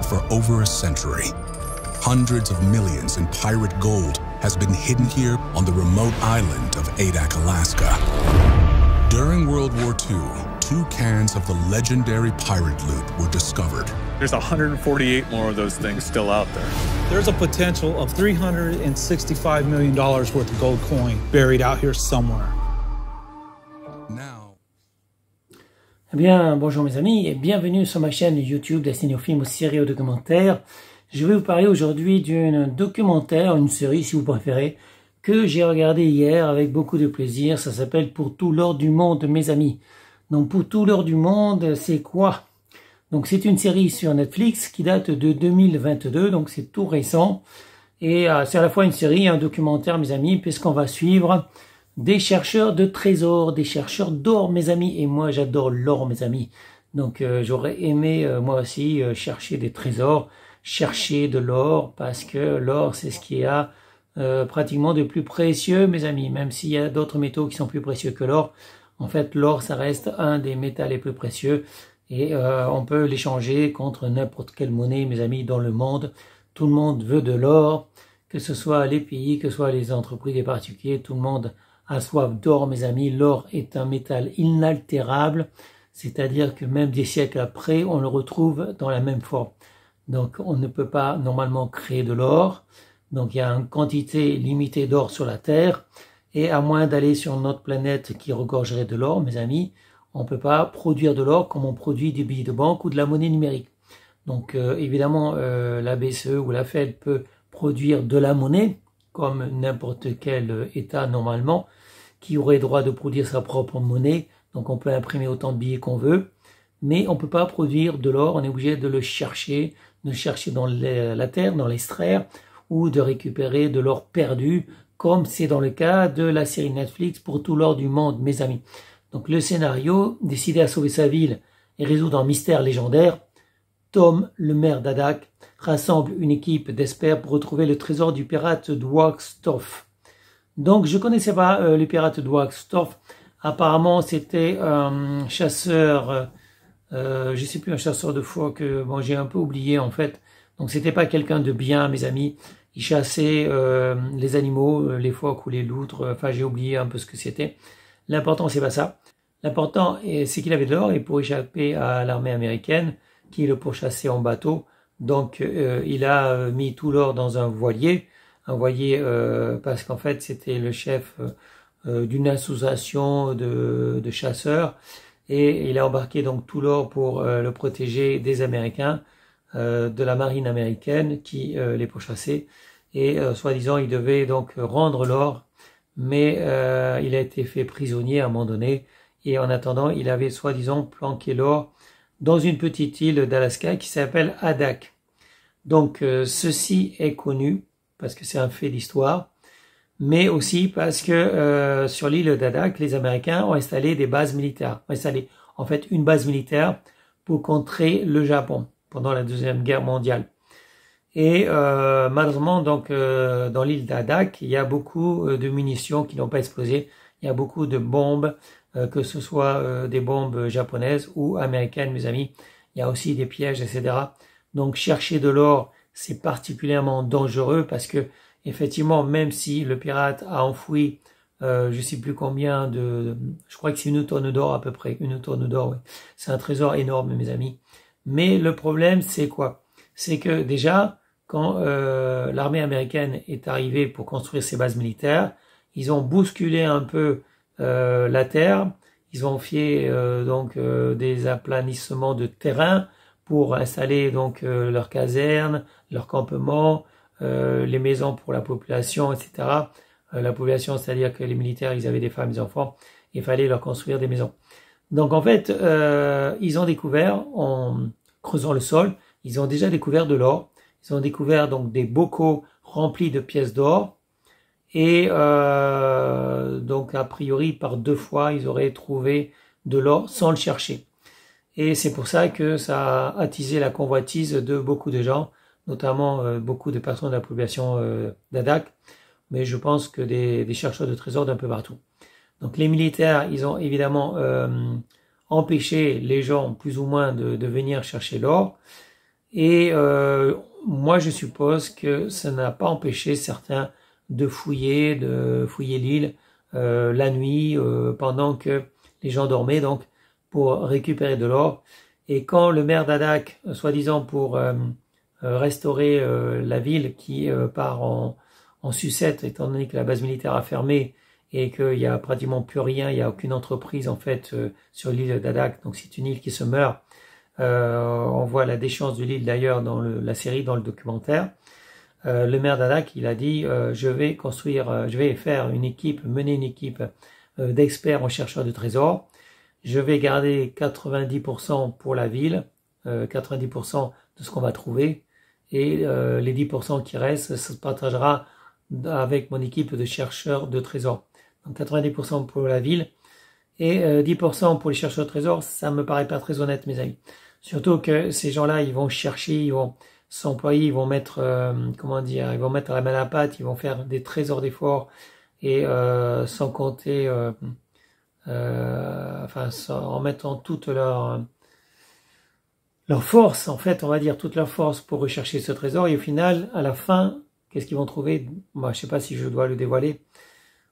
for over a century. Hundreds of millions in pirate gold has been hidden here on the remote island of Adak, Alaska. During World War II, 2 cans of the legendary pirate loot were discovered. There's 148 more of those things still out there. There's a potential of $365 million worth of gold coin buried out here somewhere. Now, Eh bien, bonjour mes amis et bienvenue sur ma chaîne YouTube destinée aux films, aux séries et aux documentaires. Je vais vous parler aujourd'hui d'un documentaire, une série si vous préférez, que j'ai regardé hier avec beaucoup de plaisir. Ça s'appelle Pour tout l'or du monde, mes amis. Donc Pour tout l'or du monde, c'est quoi? Donc c'est une série sur Netflix qui date de 2022, donc c'est tout récent. Et c'est à la fois une série et un documentaire, mes amis, puisqu'on va suivre des chercheurs de trésors, des chercheurs d'or, mes amis. Et moi, j'adore l'or, mes amis. Donc j'aurais aimé, moi aussi, chercher des trésors, chercher de l'or, parce que l'or, c'est ce qui a pratiquement de plus précieux, mes amis. Même s'il y a d'autres métaux qui sont plus précieux que l'or, en fait, l'or, ça reste un des métaux les plus précieux. Et on peut l'échanger contre n'importe quelle monnaie, mes amis, dans le monde. Tout le monde veut de l'or, que ce soit les pays, que ce soit les entreprises, les particuliers, tout le monde a soif d'or, mes amis. L'or est un métal inaltérable, c'est-à-dire que même des siècles après, on le retrouve dans la même forme. Donc on ne peut pas normalement créer de l'or. Donc il y a une quantité limitée d'or sur la Terre. Et à moins d'aller sur notre planète qui regorgerait de l'or, mes amis, on ne peut pas produire de l'or comme on produit des billets de banque ou de la monnaie numérique. Donc évidemment, la BCE ou la Fed peut produire de la monnaie, comme n'importe quel État normalement, qui aurait droit de produire sa propre monnaie. Donc on peut imprimer autant de billets qu'on veut, mais on ne peut pas produire de l'or, on est obligé de le chercher dans la terre, dans l'extraire, ou de récupérer de l'or perdu, comme c'est dans le cas de la série Netflix Pour tout l'or du monde, mes amis. Donc le scénario, décidé à sauver sa ville et résoudre un mystère légendaire, Tom, le maire d'Adak, rassemble une équipe d'experts pour retrouver le trésor du pirate Dwagstoff. Donc je connaissais pas le pirate Dwagstoff. Apparemment c'était un chasseur, je sais plus, un chasseur de phoques, bon j'ai un peu oublié en fait. Donc c'était pas quelqu'un de bien, mes amis. Il chassait les animaux, les phoques ou les loutres, enfin j'ai oublié un peu ce que c'était. L'important c'est pas ça. L'important c'est qu'il avait de l'or et pour échapper à l'armée américaine qui le pourchassait en bateau. Donc il a mis tout l'or dans un voilier parce qu'en fait c'était le chef d'une association de chasseurs et il a embarqué donc tout l'or pour le protéger des Américains, de la marine américaine qui les pourchassait et soi-disant il devait donc rendre l'or, mais il a été fait prisonnier à un moment donné et en attendant il avait soi-disant planqué l'or dans une petite île d'Alaska qui s'appelle Adak. Donc ceci est connu parce que c'est un fait d'histoire, mais aussi parce que sur l'île d'Adak, les Américains ont installé des bases militaires, ont installé en fait une base militaire pour contrer le Japon pendant la Deuxième Guerre mondiale. Et malheureusement, donc dans l'île d'Adak, il y a beaucoup de munitions qui n'ont pas explosé, il y a beaucoup de bombes, que ce soit des bombes japonaises ou américaines, mes amis. Il y a aussi des pièges, etc. Donc chercher de l'or, c'est particulièrement dangereux parce que effectivement, même si le pirate a enfoui, je sais plus combien je crois que c'est 1 tonne d'or à peu près, 1 tonne d'or, ouais. C'est un trésor énorme, mes amis. Mais le problème, c'est quoi? C'est que déjà, quand l'armée américaine est arrivée pour construire ses bases militaires, ils ont bousculé un peu la terre, ils ont fait des aplanissements de terrain pour installer donc leurs casernes, leurs campements, les maisons pour la population, etc. La population, c'est-à-dire que les militaires, ils avaient des femmes, des enfants, il fallait leur construire des maisons. Donc en fait, ils ont découvert, en creusant le sol, ils ont déjà découvert de l'or. Ils ont découvert donc des bocaux remplis de pièces d'or. Et donc a priori par 2 fois ils auraient trouvé de l'or sans le chercher. Et c'est pour ça que ça a attisé la convoitise de beaucoup de gens, notamment beaucoup de personnes de la population d'Adak, mais je pense que des chercheurs de trésors d'un peu partout. Donc les militaires, ils ont évidemment empêché les gens plus ou moins de venir chercher l'or. Et moi, je suppose que ça n'a pas empêché certains de fouiller l'île la nuit pendant que les gens dormaient, donc pour récupérer de l'or. Et quand le maire d'Adak, soi-disant pour restaurer la ville qui part en sucette, étant donné que la base militaire a fermé et qu'il n'y a pratiquement plus rien, il n'y a aucune entreprise en fait sur l'île d'Adak, donc c'est une île qui se meurt. On voit la déchéance de l'île d'ailleurs dans la série, dans le documentaire. Le maire d'Adak, il a dit je vais mener une équipe d'experts en chercheurs de trésors. Je vais garder 90% pour la ville, 90% de ce qu'on va trouver, et les 10% qui restent, ça se partagera avec mon équipe de chercheurs de trésors. Donc 90% pour la ville et 10% pour les chercheurs de trésors, ça me paraît pas très honnête, mes amis. Surtout que ces gens-là, ils vont chercher, ils vont s'employer, ils vont mettre, ils vont mettre la main à la pâte, ils vont faire des trésors d'efforts et sans compter, en mettant toute leur force, en fait, on va dire toute leur force pour rechercher ce trésor. Et au final, à la fin, qu'est-ce qu'ils vont trouver? Moi, je sais pas si je dois le dévoiler.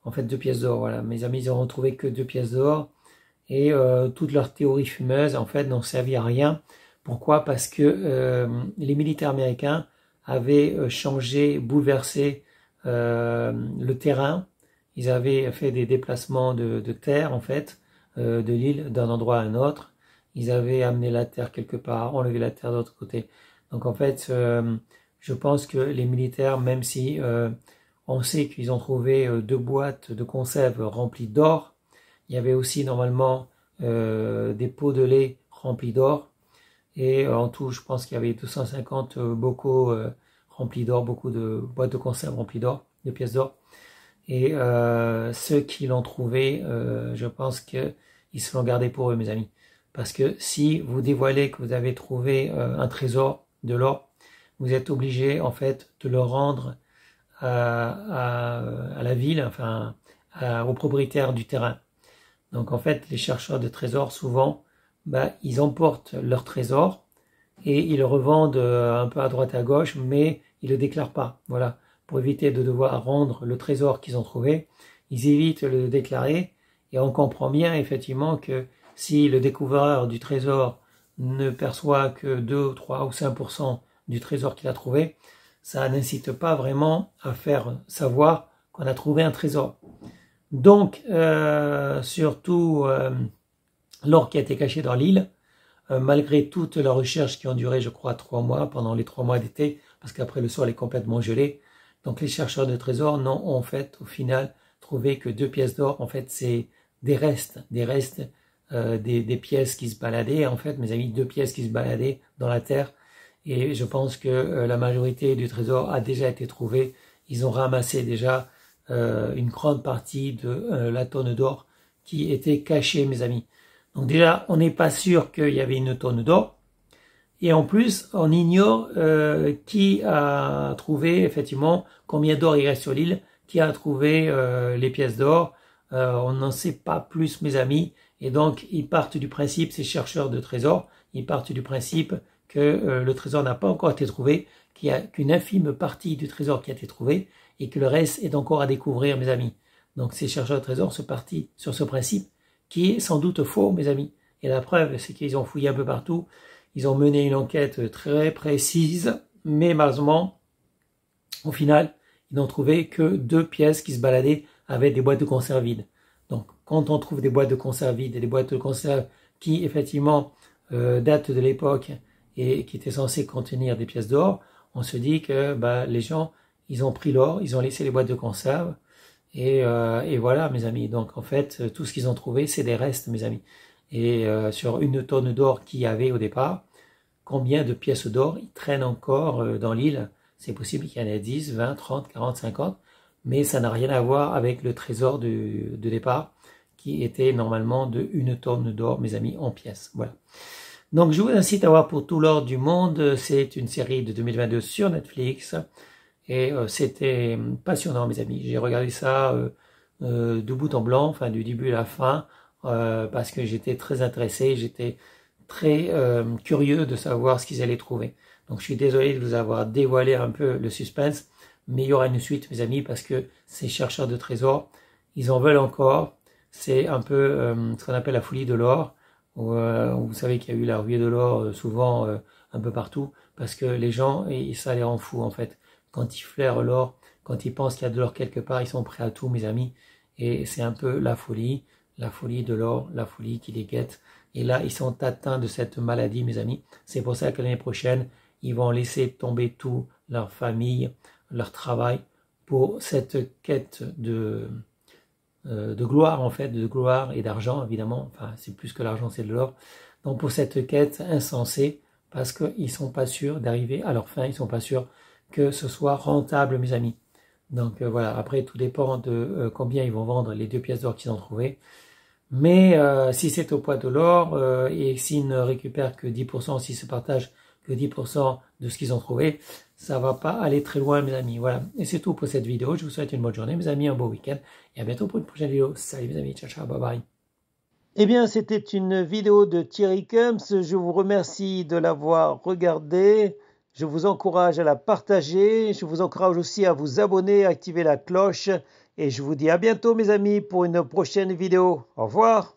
En fait, 2 pièces d'or. Voilà, mes amis, ils n'auront trouvé que 2 pièces d'or. Et toutes leurs théories fumeuses, en fait, n'ont servi à rien. Pourquoi? Parce que les militaires américains avaient bouleversé le terrain. Ils avaient fait des déplacements de terre, en fait, de l'île, d'un endroit à un autre. Ils avaient amené la terre quelque part, enlevé la terre de l'autre côté. Donc, en fait, je pense que les militaires, même si on sait qu'ils ont trouvé 2 boîtes de conserve remplies d'or, il y avait aussi normalement des pots de lait remplis d'or. Et en tout, je pense qu'il y avait 250 bocaux remplis d'or, beaucoup de boîtes de conserve remplies d'or, de pièces d'or. Et ceux qui l'ont trouvé, je pense qu'ils se l'ont gardé pour eux, mes amis. Parce que si vous dévoilez que vous avez trouvé un trésor de l'or, vous êtes obligé en fait de le rendre à la ville, enfin aux propriétaires du terrain. Donc en fait, les chercheurs de trésors, souvent, ils emportent leur trésor et ils le revendent un peu à droite et à gauche, mais ils le déclarent pas. Voilà, pour éviter de devoir rendre le trésor qu'ils ont trouvé, ils évitent de le déclarer. Et on comprend bien effectivement que si le découvreur du trésor ne perçoit que 2, 3 ou 5% du trésor qu'il a trouvé, ça n'incite pas vraiment à faire savoir qu'on a trouvé un trésor. Donc, surtout l'or qui a été caché dans l'île, malgré toutes leurs recherches qui ont duré, je crois, 3 mois, pendant les 3 mois d'été, parce qu'après le sol est complètement gelé. Donc les chercheurs de trésors n'ont en fait, au final, trouvé que 2 pièces d'or. En fait, c'est des restes, des pièces qui se baladaient. En fait, mes amis, 2 pièces qui se baladaient dans la terre. Et je pense que la majorité du trésor a déjà été trouvée. Ils ont ramassé déjà une grande partie de la tonne d'or qui était cachée, mes amis. Donc déjà, on n'est pas sûr qu'il y avait une tonne d'or. Et en plus, on ignore qui a trouvé effectivement combien d'or il reste sur l'île, qui a trouvé les pièces d'or. On n'en sait pas plus, mes amis. Et donc, ils partent du principe, ces chercheurs de trésors, ils partent du principe que le trésor n'a pas encore été trouvé, qu'il n'y a qu'une infime partie du trésor qui a été trouvée et que le reste est encore à découvrir, mes amis. Donc, ces chercheurs de trésors sont partis sur ce principe qui est sans doute faux, mes amis. Et la preuve, c'est qu'ils ont fouillé un peu partout. Ils ont mené une enquête très précise, mais malheureusement, au final, ils n'ont trouvé que 2 pièces qui se baladaient avec des boîtes de conserve vides. Donc, quand on trouve des boîtes de conserve vides et des boîtes de conserve qui, effectivement, datent de l'époque et qui étaient censées contenir des pièces d'or, on se dit que les gens, ils ont pris l'or, ils ont laissé les boîtes de conserve, et voilà, mes amis. Donc, en fait, tout ce qu'ils ont trouvé, c'est des restes, mes amis. Et sur une tonne d'or qu'il y avait au départ, combien de pièces d'or ils traînent encore dans l'île? C'est possible qu'il y en ait 10, 20, 30, 40, 50, mais ça n'a rien à voir avec le trésor de départ, qui était normalement de 1 tonne d'or, mes amis, en pièces. Voilà. Donc, je vous incite à voir Pour tout l'or du monde. C'est une série de 2022 sur Netflix. Et c'était passionnant, mes amis. J'ai regardé ça de bout en blanc, enfin du début à la fin, parce que j'étais très intéressé. J'étais très curieux de savoir ce qu'ils allaient trouver. Donc je suis désolé de vous avoir dévoilé un peu le suspense, mais il y aura une suite, mes amis, parce que ces chercheurs de trésors, ils en veulent encore. C'est un peu ce qu'on appelle la folie de l'or. Vous savez qu'il y a eu la ruée de l'or souvent un peu partout, parce que les gens, ça les rend fous en fait. Quand ils flairent l'or, quand ils pensent qu'il y a de l'or quelque part, ils sont prêts à tout, mes amis. Et c'est un peu la folie de l'or, la folie qui les guette. Et là, ils sont atteints de cette maladie, mes amis. C'est pour ça que l'année prochaine, ils vont laisser tomber tout, leur famille, leur travail, pour cette quête de gloire, en fait, de gloire et d'argent, évidemment. Enfin, c'est plus que l'argent, c'est de l'or. Donc, pour cette quête insensée, parce qu'ils ne sont pas sûrs d'arriver à leur fin, ils ne sont pas sûrs que ce soit rentable, mes amis. Donc, voilà, après, tout dépend de combien ils vont vendre les 2 pièces d'or qu'ils ont trouvées. Mais si c'est au poids de l'or, et s'ils ne récupèrent que 10%, s'ils se partagent que 10% de ce qu'ils ont trouvé, ça va pas aller très loin, mes amis. Voilà, et c'est tout pour cette vidéo. Je vous souhaite une bonne journée, mes amis, un beau week-end, et à bientôt pour une prochaine vidéo. Salut mes amis, ciao ciao, bye bye. Eh bien, c'était une vidéo de Thierry Kums. Je vous remercie de l'avoir regardée. Je vous encourage à la partager. Je vous encourage aussi à vous abonner, à activer la cloche. Et je vous dis à bientôt, mes amis, pour une prochaine vidéo. Au revoir.